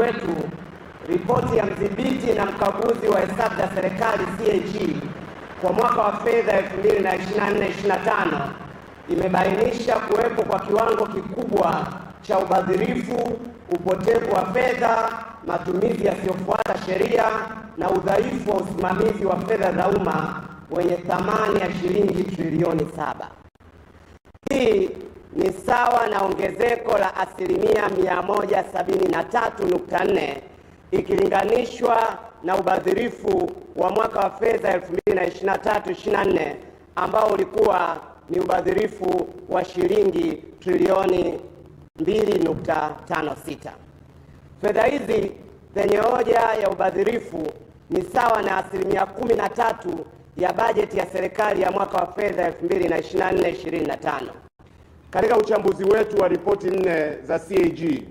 wetu ripoti ya mdhibiti na mkaguzi wa hesabu za serikali CAG kwa mwaka wa fedha 2024/25 imebainisha kuwepo kwa kiwango kikubwa cha ubadhirifu, upotevu wa fedha, matumizi yasiyofuata sheria na udhaifu wa usimamizi wa fedha za umma wenye thamani ya shilingi trilioni 7. Hii ni sawa na ongezeko la asilimia 173.4 ikilinganishwa na ubadhirifu wa mwaka wa fedha 2023/24 ambao ulikuwa ni ubadhirifu wa shilingi trilioni 2.56. Fedha hizi zenye hoja ya ubadhirifu ni sawa na asilimia 13 ya bajeti ya serikali ya mwaka wa fedha 2024/25. Katika uchambuzi wetu wa ripoti 4 za CAG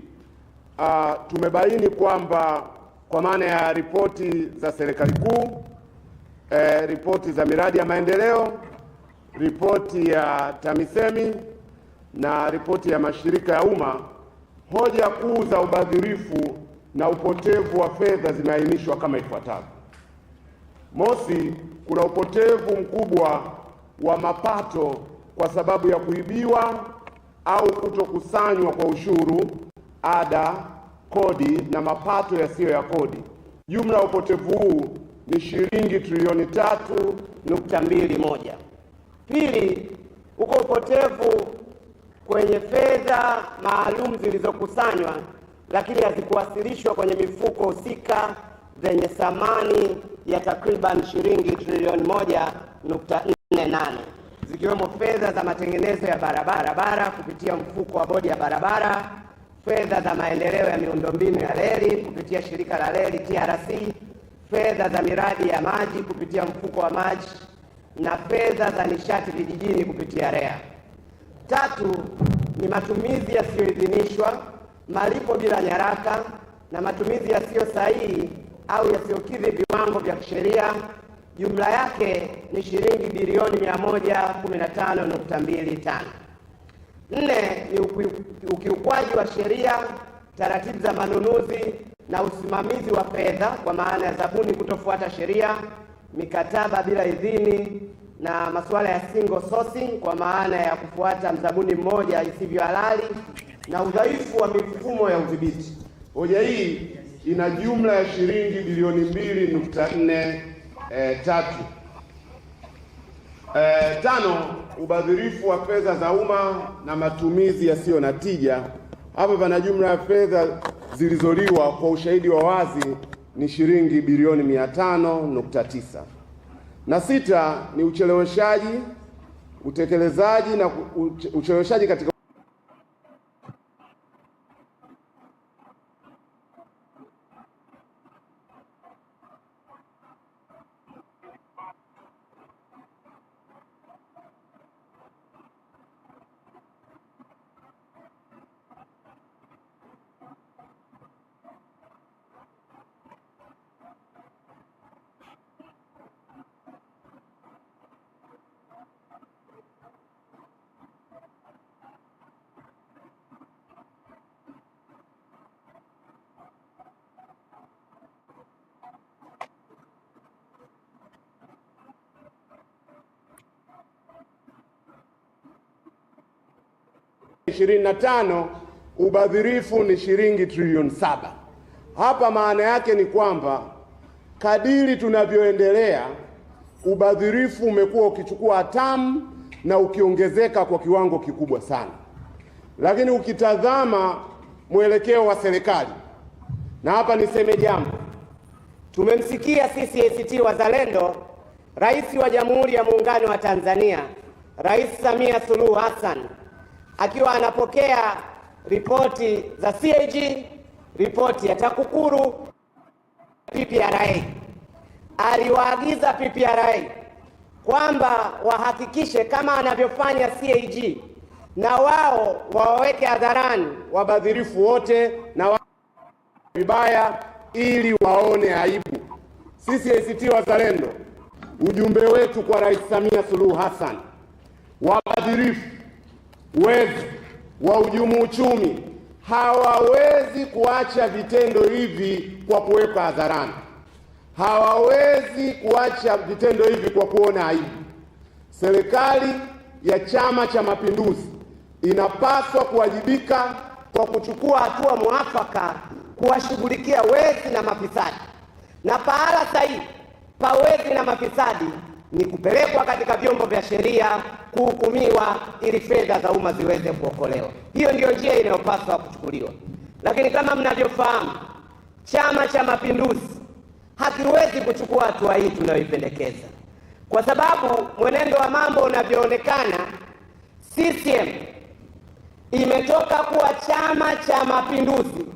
tumebaini kwamba kwa maana ya ripoti za serikali kuu, ripoti za miradi ya maendeleo, ripoti ya TAMISEMI na ripoti ya mashirika ya umma, hoja kuu za ubadhirifu na upotevu wa fedha zimeainishwa kama ifuatavyo. Mosi, kuna upotevu mkubwa wa mapato kwa sababu ya kuibiwa au kutokusanywa kwa ushuru, ada, kodi na mapato yasiyo ya kodi. Jumla ya upotevu huu ni shilingi trilioni 3.21. Pili, uko upotevu kwenye fedha maalum zilizokusanywa lakini hazikuwasilishwa kwenye mifuko husika zenye thamani ya takriban shilingi trilioni 1.48, zikiwemo fedha za matengenezo ya barabara kupitia mfuko wa bodi ya barabara, fedha za maendeleo ya miundombinu ya reli kupitia shirika la reli TRC, fedha za miradi ya maji kupitia mfuko wa maji na fedha za nishati vijijini kupitia REA. Tatu, ni matumizi yasiyoidhinishwa, malipo bila nyaraka na matumizi yasiyo sahihi au yasiyokidhi viwango vya kisheria. Jumla yake ni shilingi bilioni 115.25. Nne, ni ukiukwaji wa sheria, taratibu za manunuzi na usimamizi wa fedha kwa maana ya zabuni kutofuata sheria, mikataba bila idhini na masuala ya single sourcing kwa maana ya kufuata mzabuni mmoja isivyo halali na udhaifu wa mifumo ya udhibiti. Hoja hii ina jumla ya shilingi bilioni 2.43. Tano, ubadhirifu wa fedha za umma na matumizi yasiyo na tija. Hapa pana jumla ya fedha zilizoliwa kwa ushahidi wa wazi ni shilingi bilioni 500.9. Na sita, ni ucheleweshaji utekelezaji na ucheleweshaji katika ubadhirifu ni shilingi trilioni 7. Hapa maana yake ni kwamba kadiri tunavyoendelea ubadhirifu umekuwa ukichukua hatamu na ukiongezeka kwa kiwango kikubwa sana. Lakini ukitazama mwelekeo wa serikali, na hapa niseme jambo, tumemsikia sisi ACT Wazalendo Rais wa Jamhuri ya Muungano wa Tanzania, Rais Samia Suluhu Hassan akiwa anapokea ripoti za CAG, ripoti ya TAKUKURU, PPRA. Aliwaagiza PPRA kwamba wahakikishe kama anavyofanya CAG na wao waweke hadharani wabadhirifu wote na vibaya ili waone aibu. Sisi ACT Wazalendo, ujumbe wetu kwa Rais Samia Suluhu Hassan, wabadhirifu, wezi, wahujumu uchumi hawawezi hawawezi kuacha vitendo hivi kwa kuweka hadharani, hawawezi kuacha vitendo hivi kwa kuona aibu. Serikali ya Chama cha Mapinduzi inapaswa kuwajibika kwa kuchukua hatua mwafaka kuwashughulikia wezi na mafisadi, na pahala sahihi pa wezi na mafisadi ni kupelekwa katika vyombo vya sheria kuhukumiwa, ili fedha za umma ziweze kuokolewa. Hiyo ndiyo njia inayopaswa kuchukuliwa. Lakini kama mnavyofahamu, Chama cha Mapinduzi hakiwezi kuchukua hatua hii tunayoipendekeza, kwa sababu mwenendo wa mambo unavyoonekana, CCM imetoka kuwa Chama cha Mapinduzi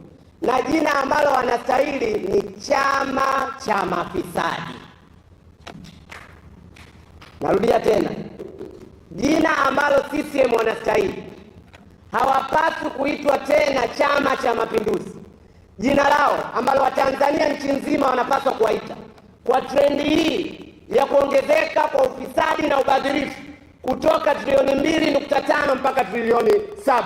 na jina ambalo wanastahili ni chama cha mafisadi. Narudia tena, jina ambalo CCM wanastahili, hawapaswi kuitwa tena Chama cha Mapinduzi. Jina lao ambalo Watanzania nchi nzima wanapaswa kuwaita kwa trendi hii ya kuongezeka kwa ufisadi na ubadhirifu kutoka trilioni 2.5 mpaka trilioni 7,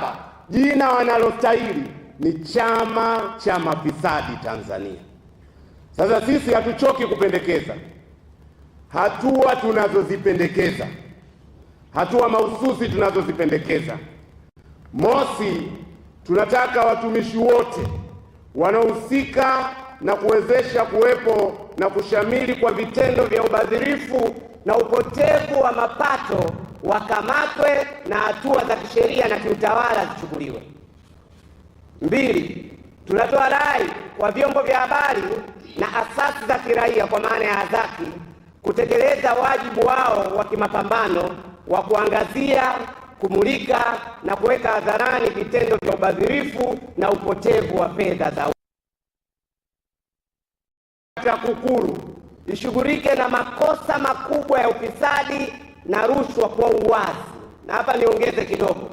jina wanalostahili ni Chama cha Mafisadi Tanzania. Sasa sisi hatuchoki kupendekeza hatua tunazozipendekeza, hatua mahususi tunazozipendekeza. Mosi, tunataka watumishi wote wanaohusika na kuwezesha kuwepo na kushamiri kwa vitendo vya ubadhirifu na upotevu wa mapato wakamatwe na hatua za kisheria na kiutawala zichukuliwe. 2, tunatoa rai kwa vyombo vya habari na asasi za kiraia kwa maana ya AZAKI kutekeleza wajibu wao wa kimapambano wa kuangazia, kumulika na kuweka hadharani vitendo vya ubadhirifu na upotevu wa fedha za TAKUKURU ishughulike na makosa makubwa ya ufisadi na rushwa kwa uwazi. Na hapa niongeze kidogo,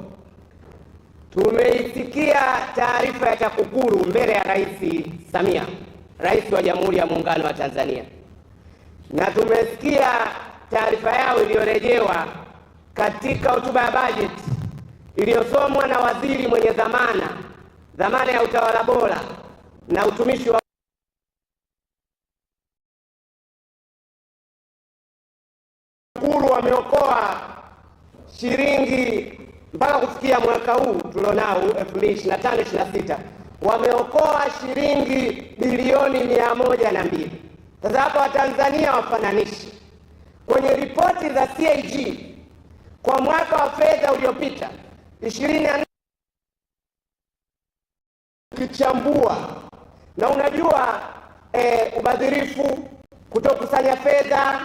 tumeisikia taarifa ya TAKUKURU mbele ya Rais Samia, Rais wa Jamhuri ya Muungano wa Tanzania, na tumesikia taarifa yao iliyorejewa katika hotuba ya bajeti iliyosomwa na waziri mwenye dhamana ya utawala bora na utumishi wa TAKUKURU. Wameokoa shilingi mpaka kufikia mwaka huu tulionao 2025/26 wameokoa shilingi bilioni 102. Sasa hapa Watanzania wafananishe kwenye ripoti za CAG kwa mwaka wa fedha uliopita 24 kichambua, na unajua ubadhirifu, kutokusanya fedha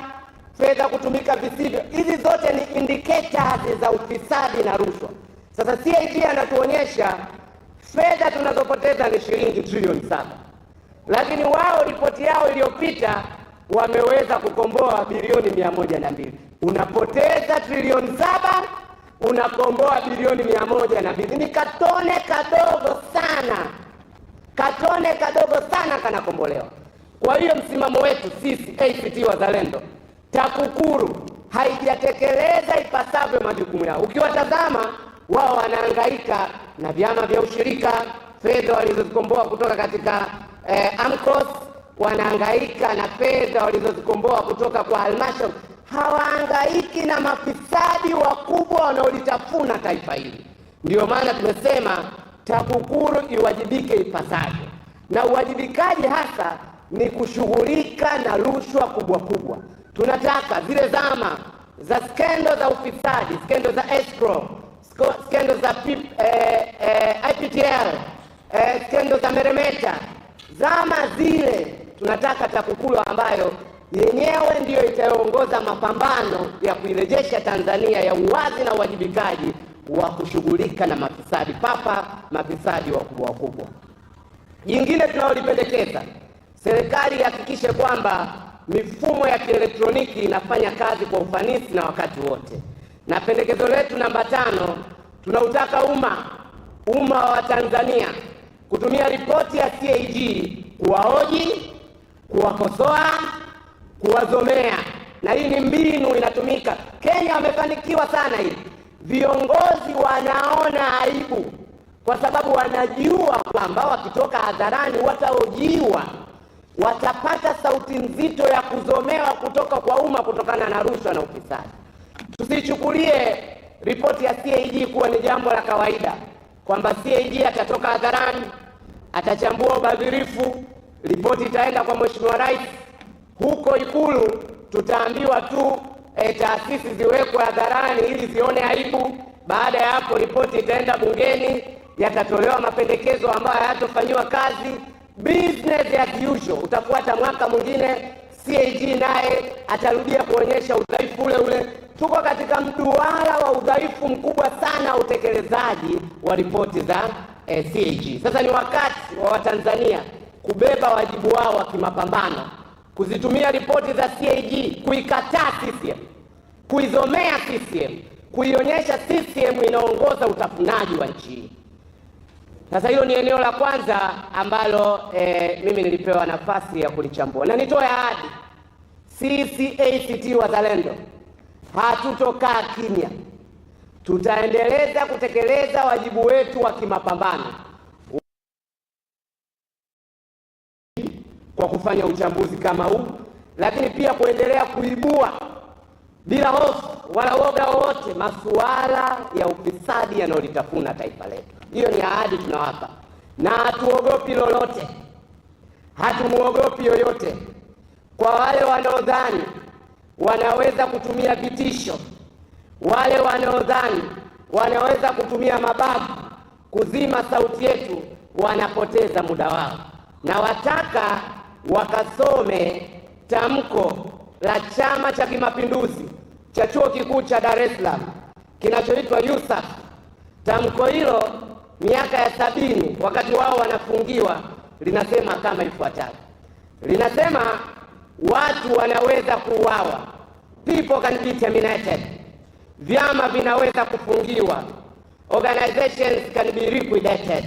kutumika visivyo, hizi zote ni indicators za ufisadi na rushwa. Sasa CAG anatuonyesha fedha tunazopoteza ni shilingi trilioni 7, lakini wao ripoti yao iliyopita wameweza kukomboa bilioni 102. Unapoteza trilioni 7, unakomboa bilioni 102. Ni katone kadogo sana kanakombolewa. Kwa hiyo msimamo wetu sisi ACT Wazalendo, TAKUKURU haijatekeleza ipasavyo majukumu yao. Ukiwatazama wao wanahangaika na vyama vya ushirika, fedha walizozikomboa kutoka katika AMCOS, wanahangaika na fedha walizozikomboa kutoka kwa halmashauri. Hawahangaiki na mafisadi wakubwa wanaolitafuna taifa hili. Ndio maana tumesema TAKUKURU iwajibike ipasavyo, na uwajibikaji hasa ni kushughulika na rushwa kubwa. Tunataka zile zama za skendo za ufisadi, skendo za escrow, skendo za IPTL, skendo za meremeta, zama zile tunataka TAKUKURU ambayo yenyewe ndiyo itaongoza mapambano ya kuirejesha Tanzania ya uwazi na uwajibikaji wa kushughulika na mafisadi mafisadi wakubwa. Jingine tunalolipendekeza, serikali ihakikishe kwamba mifumo ya kielektroniki inafanya kazi kwa ufanisi na wakati wote. Na pendekezo letu namba 5, tunautaka umma wa Tanzania kutumia ripoti ya CAG kuwahoji, kuwakosoa, kuwazomea. Na hii ni mbinu inatumika. Kenya wamefanikiwa sana hii. Viongozi wanaona aibu kwa sababu wanajua kwamba wakitoka hadharani watahojiwa, watapata sauti nzito ya kuzomewa kutoka kwa umma kutokana na rushwa na ufisadi. Tusichukulie ripoti ya CAG kuwa ni jambo la kawaida, kwamba CAG atatoka hadharani, atachambua ubadhirifu, ripoti itaenda kwa Mheshimiwa Rais, huko Ikulu tutaambiwa tu taasisi ziwekwe hadharani ili zione aibu. Baada ya hapo ripoti itaenda bungeni, yatatolewa mapendekezo ambayo hayatofanyiwa kazi. Business as usual. Utafuata mwaka mwingine, CAG naye atarudia kuonyesha udhaifu ule ule. Tuko katika mduara wa udhaifu mkubwa sana utekelezaji wa ripoti za CAG. Sasa ni wakati wa Watanzania kubeba wajibu wao wa kimapambano, kuzitumia ripoti za CAG kuikataa CCM, kuizomea CCM, kuionyesha CCM inaongoza utafunaji wa nchi. Sasa hilo ni eneo la kwanza ambalo mimi nilipewa nafasi ya kulichambua, na nitoe ahadi, sisi ACT Wazalendo hatutokaa kimya. Tutaendeleza kutekeleza wajibu wetu wa kimapambano kwa kufanya uchambuzi kama huu, lakini pia kuendelea kuibua bila hofu wala woga wowote masuala ya ufisadi yanayolitafuna taifa letu. Hiyo ni ahadi tunawapa, na hatuogopi lolote, hatumuogopi yoyote. Kwa wale wanaodhani wanaweza kutumia vitisho, wale wanaodhani wanaweza kutumia mabavu kuzima sauti yetu, wanapoteza muda wao. Na wataka wakasome tamko la Chama cha Kimapinduzi cha Chuo Kikuu cha Dar es Salaam kinachoitwa USAF. Tamko hilo miaka ya 70 wakati wao wanafungiwa, linasema kama ifuatavyo. Linasema watu wanaweza kuuawa, people can be terminated, vyama vinaweza kufungiwa, organizations can be liquidated,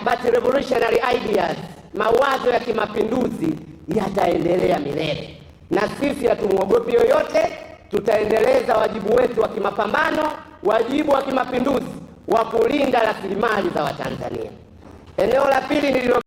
but revolutionary ideas, mawazo ya kimapinduzi yataendelea milele. Na sisi hatumuogopi yoyote, tutaendeleza wajibu wetu wa kimapambano, wajibu wa kimapinduzi wa kulinda rasilimali za Watanzania. Eneo la pili nililo